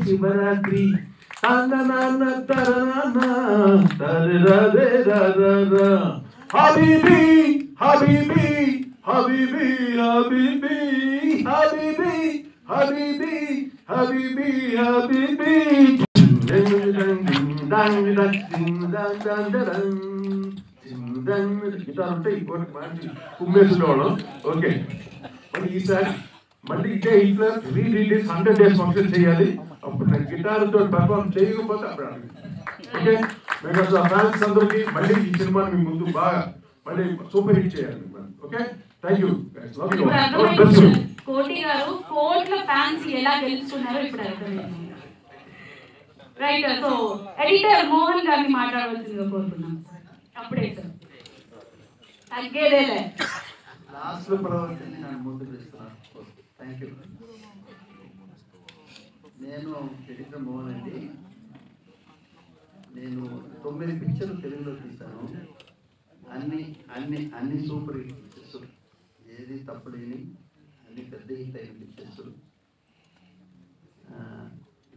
Shivaratri habibi habibi habibi habibi habibi habibi habibi habibi guitar ఉంటే ఇంకోటి మంచి కుమ్మేసుకోవడం. ఓకే, మరి ఈసారి మళ్ళీ ఇదే ఇట్లా రీరిలీజ్ 100 days ఫంక్షన్ చేయాలి. అప్పుడు నేను గిటార్తో పర్ఫార్మ్ చేయకపోతే అప్పుడు ఓకే. మెగా ఫ్యాన్స్ అందరికీ మళ్ళీ ఈ సినిమాని మీ ముందు బాగా మళ్ళీ సూపర్ హిట్ చేయాలి. Okay, thank you. కోటి గారు కోట్ల ఫ్యాన్స్ ఎలా గెలుచుకున్నారో ఇప్పుడు అర్థమైంది. రైట్, సో ఎడిటర్ మోహన్ గారిని మాట్లాడవలసిందిగా కోరుతున్నాం. అప్పుడే సార్ తగ్గేదేలే లాస్ట్లో ప్రవర్తిని నన్ను ముందుకు ఇస్తున్నాను. Thank you. నేను ఎడిటర్ మోహన్ అండి. నేను 9 పిక్చర్లు తెలుగులో తీశాను. అన్ని సూపర్ హిట్ పిక్చర్స్, ఏది తప్పలేని అన్ని పెద్ద హిట్ అయిన పిక్చర్స్.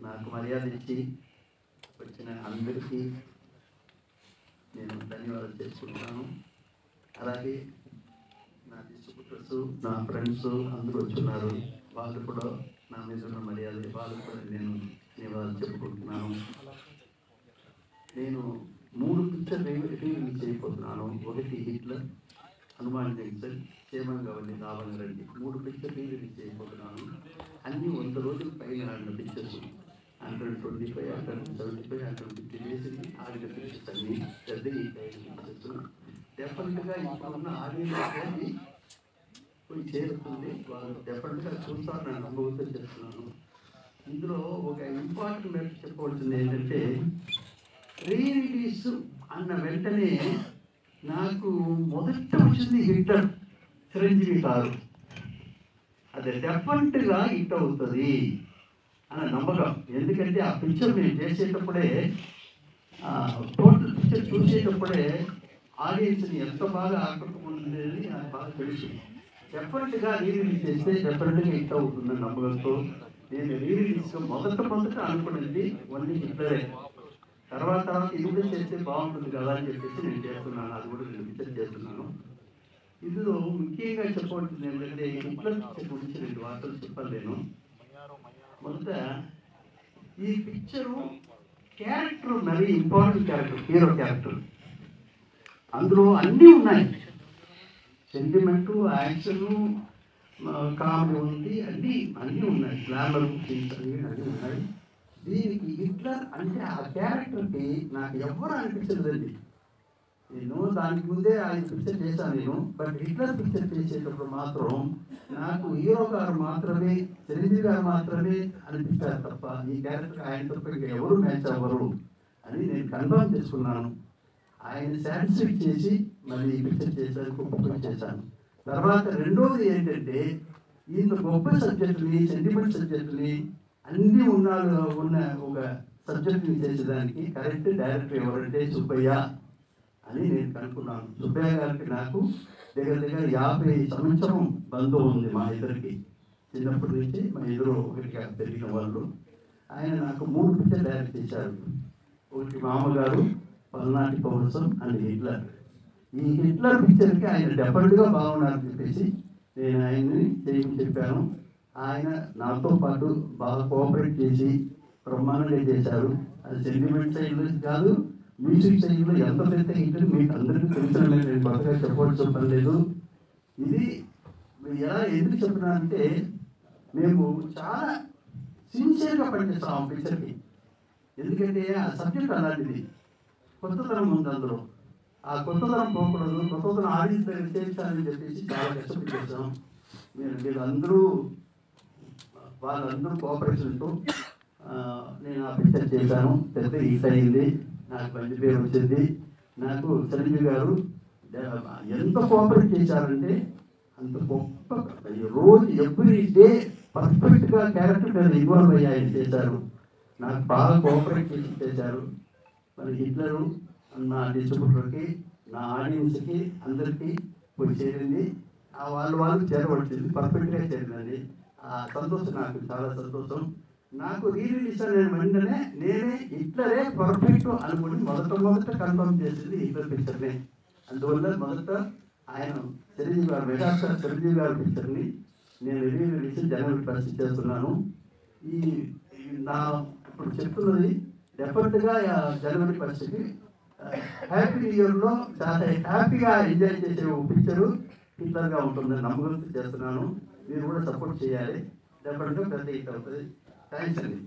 నాకు మర్యాద ఇచ్చి వచ్చిన అందరికీ నేను ధన్యవాదాలు చేసుకుంటున్నాను. అలాగే నా డిస్ట్రిబ్యూటర్స్, నా ఫ్రెండ్స్ అందరూ వచ్చున్నారు. వాళ్ళు కూడా నా మీద ఉన్న మర్యాద, వాళ్ళకు కూడా నేను ధన్యవాదాలు చెప్పుకుంటున్నాను. నేను 3 పిక్చర్ రిలీజ్ చేయబోతున్నాను. ఒకటి హిట్లర్, హనుమాన్ జంక్షన్, క్షేమంగవల్లి, రావణరెడ్డి. 3 పిక్చర్ రిలీజ్ చేయబోతున్నాను. అన్నీ 100 రోజుల పైన ఆడిన పిక్చర్స్. 125, 175, 150 days ఆడిన పిక్చర్స్ అన్నీ పెద్ద హిట్ అయిన పిక్చర్స్. డెఫినెట్గా ఇప్పుడున్న ఆడియన్స్ పోయి చేరుతుంది. వాళ్ళు డెఫినెట్గా చూస్తారు, నేను అనుభవంతో చెప్తున్నాను. ఇందులో ఒక ఇంపార్టెంట్ మ్యాటర్ చెప్పవలసింది ఏంటంటే, రీరిలీజ్ అన్న వెంటనే నాకు మొదట వచ్చింది హిట్లర్, చిరంజీవి గారు. అది డెఫినెట్గా హిట్ అవుతుంది అన్న నమ్మకం. ఎందుకంటే ఆ పిక్చర్ మేము చేసేటప్పుడే, టోటల్ పిక్చర్ చూసేటప్పుడే ఆడియన్స్ని ఎంత బాగా ఆకట్టుకుంటుంది నాకు బాగా తెలుసు. డెఫినెట్గా రీరిలీజ్ చేస్తే డెఫినెట్గా హిట్ అవుతుందని నమ్మకంతో నేను రీరిలీజ్ మొదట అనుకున్నది ఓన్లీ హిట్లరే. తర్వాత ఇది కూడా చేస్తే బాగుంటుంది కదా అని చెప్పేసి నేను చేస్తున్నాను. అది కూడా నేను పిక్చర్ చేస్తున్నాను. ఇందులో ముఖ్యంగా చెప్పవలసింది ఏంటంటే, హిట్లర్ పిక్చర్ గురించి 2 వార్తలు చెప్పాలి నేను. మొదట ఈ పిక్చరు క్యారెక్టర్ ఉన్నది, ఇంపార్టెంట్ క్యారెక్టర్, హీరో క్యారెక్టర్. అందులో అన్నీ ఉన్నాయి, సెంటిమెంటు, యాక్షను, కామెడీ ఉంది, అన్నీ ఉన్నాయి, గ్లామర్ సీన్స్ అన్నీ ఉన్నాయి. దీనికి హిట్లర్ అంటే ఆ క్యారెక్టర్కి నాకు ఎవరు అనిపించలేదండి. నేను దానికి ముందే ఆయన పిక్చర్ చేశాను నేను. బట్ హిట్లర్ పిక్చర్ చేసేటప్పుడు మాత్రం నాకు హీరో గారు మాత్రమే, చిరంజీవి గారు మాత్రమే అనిపించారు తప్ప ఈ క్యారెక్టర్ ఆయన తప్ప ఇంకా ఎవరు మ్యాచ్ అవ్వరు అని నేను కన్ఫర్మ్ చేసుకున్నాను. ఆయన సాటిస్ఫై చేసి మళ్ళీ ఈ పిక్చర్ చేశాను, గొప్ప చేశాను. తర్వాత రెండోది ఏంటంటే, ఇంత గొప్ప సబ్జెక్టుని, సెంటిమెంట్ సబ్జెక్టుని అన్నీ ఉన్న ఒక సబ్జెక్ట్ని చేసేదానికి కరెక్ట్ డైరెక్టర్ ఎవరంటే సుబ్బయ్య అని నేను కనుక్కున్నాను. సుబ్బయ్య గారికి నాకు దగ్గర 50 సంవత్సరం బంధువు ఉంది మా ఇద్దరికి. చిన్నప్పటి నుంచి మా ఇద్దరు ఒకటిగా పెరిగిన వాళ్ళు. ఆయన నాకు 3 పిక్చర్ డైరెక్ట్ చేశారు. ఒకటి మామగారు, పల్నాటి పౌరసం అండ్ హిట్లర్. ఈ హిట్లర్ పిక్చర్కి ఆయన డెఫినెట్గా బాగున్నారని చెప్పేసి నేను ఆయన్ని చేయమని చెప్పాను. ఆయన నాతో పాటు బాగా కోఆపరేట్ చేసి బ్రహ్మాండంగా చేశారు. అది సెంటిమెంట్ సైడ్లో కాదు, మ్యూజిక్ సైడ్లో ఎంత పెద్ద హిట్ మీకు అందరికీ తెలిసిన నేను కొత్తగా చెప్పవలసిన పని లేదు. ఇది ఎలా ఎందుకు చెప్తున్నానంటే, మేము చాలా సిన్సియర్గా పనిచేస్తాం ఆ పిక్చర్కి. ఎందుకంటే ఆ సబ్జెక్ట్ అలాంటిది, కొత్తతనం ఉంది అందులో. ఆ కొత్తతనం పోకూడదు, కొత్తతనం ఆడియన్స్ దగ్గర చేర్చాలని చెప్పేసి చాలా కష్టపడి చేస్తాం. వాళ్ళందరూ కోఆపరేషన్తో నేను ఆ పిక్చర్ చేశాను. పెద్ద హిట్ అయింది, నాకు మంచి పేరు వచ్చింది. నాకు చిరంజీవి గారు ఎంత కోఆపరేట్ చేశారంటే అంత గొప్ప, రోజు ఎవ్రీ డే పర్ఫెక్ట్గా క్యారెక్టర్ మీద ఇన్వాల్వ్ అయ్యి ఆయన చేశారు. నాకు బాగా కోఆపరేట్ చేశారు. మరి హిట్లరు నా డిస్ట్రిబ్యూటర్కి, నా ఆడియన్స్కి అందరికీ పోయి చేరింది. వాళ్ళు చేరవచ్చింది, పర్ఫెక్ట్గా చేరిందండి. ఆ సంతోషం నాకు చాలా సంతోషం. నాకు రిలీజ్ నేను వెంటనే నేనే హిట్లరే పర్ఫెక్ట్ అనుకుని మొదట కన్ఫర్మ్ చేసింది హిట్లర్ పిక్చర్నే. అందువల్ల మొదట ఆయన చిరంజీవి గారు మెగాస్టార్ చిరంజీవి గారి పిక్చర్ని నేను రిలీజ్ జనవరి 1 చేస్తున్నాను. ఈ నా ఇప్పుడు చెప్తున్నది డెఫినెట్గా జనవరి 1కి హ్యాపీ న్యూ ఇయర్లో చాలా హ్యాపీగా ఎంజాయ్ చేసే ఒక పిక్చరు హిట్లర్గా ఉంటుందని నమ్మకంతో చేస్తున్నాను. మీరు కూడా సపోర్ట్ చేయాలి. డెఫినెట్గా పెద్ద హిట్ అవుతుంది. థ్యాంక్స్ అండి.